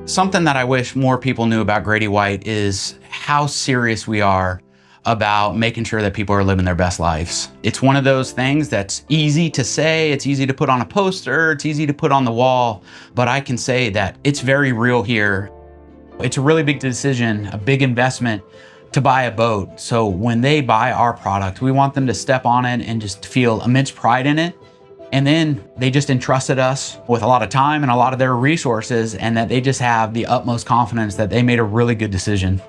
Something that I wish more people knew about Grady-White is how serious we are about making sure that people are living their best lives. It's one of those things that's easy to say, it's easy to put on a poster, it's easy to put on the wall, but I can say that it's very real here. It's a really big decision, a big investment to buy a boat. So when they buy our product, we want them to step on it and just feel immense pride in it. And then they just entrusted us with a lot of time and a lot of their resources, and that they just have the utmost confidence that they made a really good decision.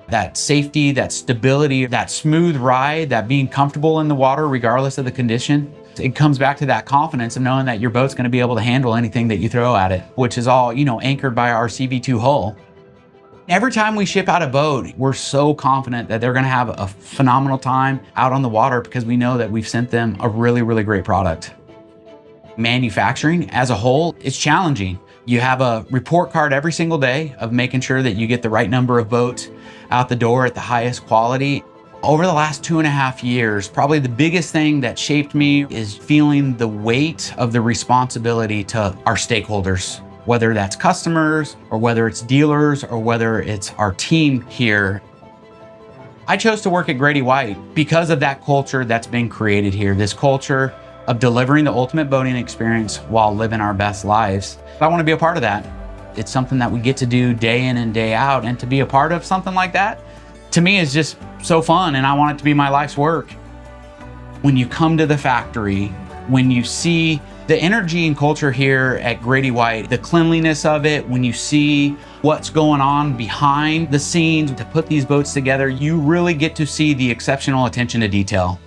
That safety, that stability, that smooth ride, that being comfortable in the water regardless of the condition, it comes back to that confidence of knowing that your boat's going to be able to handle anything that you throw at it, which is all, anchored by our CV2 hull. Every time we ship out a boat, we're so confident that they're going to have a phenomenal time out on the water because we know that we've sent them a really, really great product. Manufacturing as a whole is challenging. You have a report card every single day of making sure that you get the right number of boats out the door at the highest quality. Over the last 2.5 years, probably the biggest thing that shaped me is feeling the weight of the responsibility to our stakeholders, whether that's customers or whether it's dealers or whether it's our team here. I chose to work at Grady-White because of that culture that's been created here, this culture of delivering the ultimate boating experience while living our best lives. I want to be a part of that. It's something that we get to do day in and day out, and to be a part of something like that, to me, is just so fun, and I want it to be my life's work. When you come to the factory, when you see the energy and culture here at Grady-White, the cleanliness of it, when you see what's going on behind the scenes to put these boats together, you really get to see the exceptional attention to detail.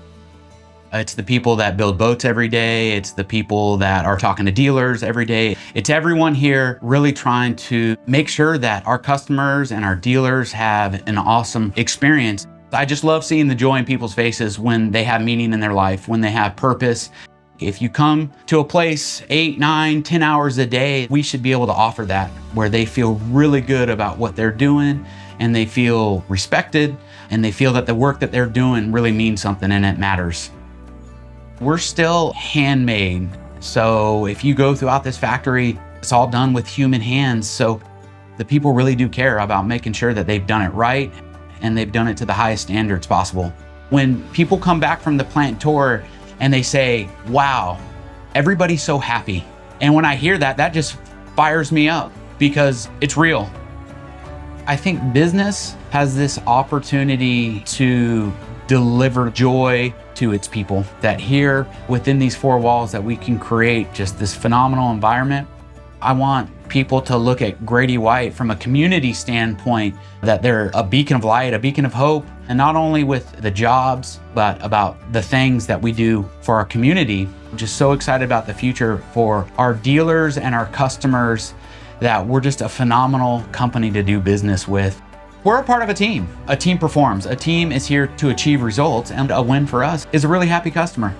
It's the people that build boats every day. It's the people that are talking to dealers every day. It's everyone here really trying to make sure that our customers and our dealers have an awesome experience. I just love seeing the joy in people's faces when they have meaning in their life, when they have purpose. If you come to a place 8, 9, 10 hours a day, we should be able to offer that, where they feel really good about what they're doing and they feel respected and they feel that the work that they're doing really means something and it matters. We're still handmade. So if you go throughout this factory, it's all done with human hands. So the people really do care about making sure that they've done it right and they've done it to the highest standards possible. When people come back from the plant tour and they say, wow, everybody's so happy. And when I hear that, that just fires me up because it's real. I think business has this opportunity to deliver joy to its people, that here within these four walls that we can create just this phenomenal environment. I want people to look at Grady-White from a community standpoint, that they're a beacon of light, a beacon of hope, and not only with the jobs, but about the things that we do for our community. I'm just so excited about the future for our dealers and our customers, that we're just a phenomenal company to do business with. We're a part of a team. A team performs. A team is here to achieve results, and a win for us is a really happy customer.